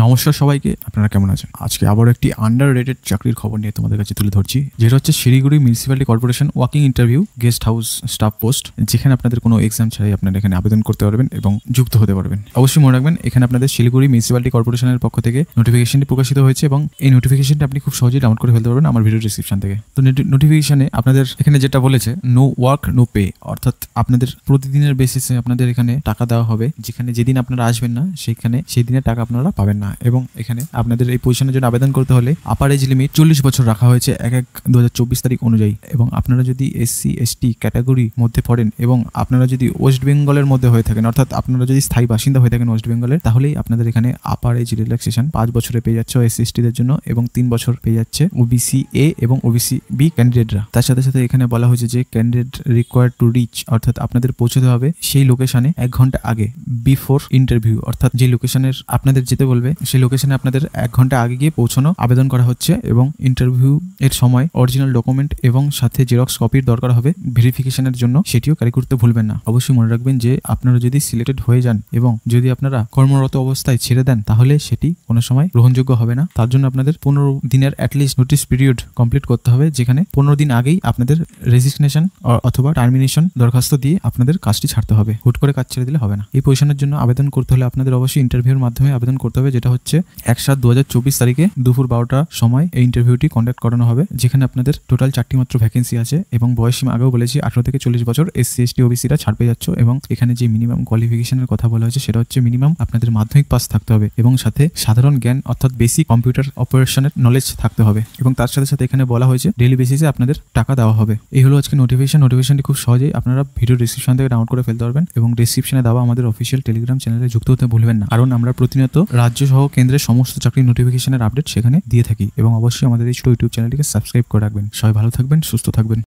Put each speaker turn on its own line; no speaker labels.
নমস্কার সবাইকে, আপনারা কেমন আছেন? আজকে আবার একটি আন্ডাররেটেড চাকরির খবর নিয়ে তোমাদের কাছে তুলে ধরছি, যেটা হচ্ছে Siliguri municipality corporation walking interview guest house staff post, যেখানে আপনাদের কোনো এক্সাম ছাড়াই আপনারা এখানে আবেদন করতে পারবেন এবং যুক্ত হতে পারবেন। অবশ্যই মনে রাখবেন, এখানে আপনাদের শিলিগুড়ি মিউনিসিপ্যালিটি কর্পোরেশনের পক্ষ থেকে নোটিফিকেশনটি প্রকাশিত হয়েছে এবং এই নোটিফিকেশনটি আপনি খুব সহজেই ডাউনলোড করে ফেলতে পারবেন আমার ভিডিও ডিসক্রিপশন থেকে। তো নোটিফিকেশনে আপনাদের এখানে যেটা বলেছে, নো ওয়ার্ক নো পে, অর্থাৎ আপনাদের প্রতিদিনের বেসিসে আপনাদের এখানে টাকা দেওয়া হবে, যেখানে যেদিন আপনারা আসবেন না সেই দিনের টাকা আপনারা পাবেন না। এবং এখানে আপনাদের এই পজিশনের জন্য আবেদন করতে হলে আপার এজ লিমিট 40 বছর রাখা হয়েছে 1/1/2024 তারিখ অনুযায়ী। এবং আপনারা যদি SC ST ক্যাটাগরির মধ্যে পড়েন এবং আপনারা যদি ওয়েস্ট বেঙ্গলের মধ্যে হয়ে থাকেন, অর্থাৎ আপনারা যদি স্থায়ী বাসিন্দা হয়ে থাকেন ওয়েস্ট বেঙ্গলের, তাহলেই আপনাদের এখানে আপার এজ রিল্যাক্সেশন 5 বছরে পেয়ে যাচ্ছে SC ST দের জন্য এবং 3 বছর পেয়ে যাচ্ছে OBC A এবং OBC B ক্যান্ডিডেটরা। তার সাথে সাথে এখানে বলা হয়েছে যে ক্যান্ডিডেট রিকোয়ার্ড টু রিচ, অর্থাৎ আপনাদের পৌঁছতে হবে সেই লোকেশনে 1 ঘন্টা আগে, বিফোর ইন্টারভিউ, অর্থাৎ যে লোকেশনের আপনাদের যেতে বলবে সেই লোকেশনে আপনাদের 1 ঘন্টা আগে গিয়ে পৌঁছানো আবেদন করা হচ্ছে। এবং ইন্টারভিউ এর সময় অরিজিনাল ডকুমেন্ট এবং সাথে জেরক্স কপির দরকার হবে ভেরিফিকেশনের জন্য, সেটিও ক্যারি করতে ভুলবেন না। অবশ্যই মনে রাখবেন যে আপনারা যদি সিলেক্টেড হয়ে যান এবং যদি আপনারা কর্মরত অবস্থায় ছেড়ে দেন, তাহলে সেটি কোনো সময় গ্রহণযোগ্য হবে না। তার জন্য আপনাদের 15 দিনের অ্যাটলিস্ট নোটিস পিরিয়ড কমপ্লিট করতে হবে, যেখানে 15 দিন আগেই আপনাদের রেজিগনেশন অথবা টার্মিনেশন দরখাস্ত দিয়ে আপনাদের কাজটি ছাড়তে হবে। হুট করে কাজ ছেড়ে দিলে হবে না। এই পজিশনের জন্য আবেদন করতে হলে আপনাদের অবশ্যই ইন্টারভিউর মাধ্যমে আবেদন করতে হবে, যেটা হচ্ছে 1/7/2024 তারিখে দুপুর 12টার সময় এই ইন্টারভিউটি কন্ডাক্ট করানো হবে, যেখানে আপনাদের টোটাল 4টি মাত্র ভ্যাকেন্সি আছে এবং বয়স সীমা আগেও বলেছি 18 থেকে 40 বছর SC ST OBCরা ছাড় পেয়ে যাচ্ছে। এবং এখানে যে মিনিমাম কোয়ালিফিকেশনের কথা বলা হয়েছে সেটা হচ্ছে মিনিমাম আপনাদের মাধ্যমিক পাস থাকতে হবে এবং সাথে সাধারণ জ্ঞান অর্থাৎ বেসিক কম্পিউটার অপারেশনের নলেজ থাকতে হবে। এবং তার সাথে সাথে এখানে বলা হয়েছে ডেইলি বেসিসে আপনাদের টাকা দেওয়া হবে। এই হলো আজকে নোটিফিকেশনটি খুব সহজেই আপনারা ভিডিও ডিসক্রিপশন থেকে ডাউনলোড করে ফেলতে পারবেন এবং ডিসক্রিপশনে দেওয়া আমাদের অফিসিয়াল টেলিগ্রাম চ্যানেলে যুক্ত হতে ভুলবেন না, কারণ আমরা প্রতিনিয়ত রাজ্য সহ কেন্দ্রের সমস্ত চাকরির নোটিফিকেশনের আপডেট সেখানে দিয়ে থাকি। এবং অবশ্যই আমাদের এই ছোট ইউটিউব চ্যানেলটিকে সাবস্ক্রাইব করে রাখবেন। সবাই ভালো থাকবেন, সুস্থ থাকবেন।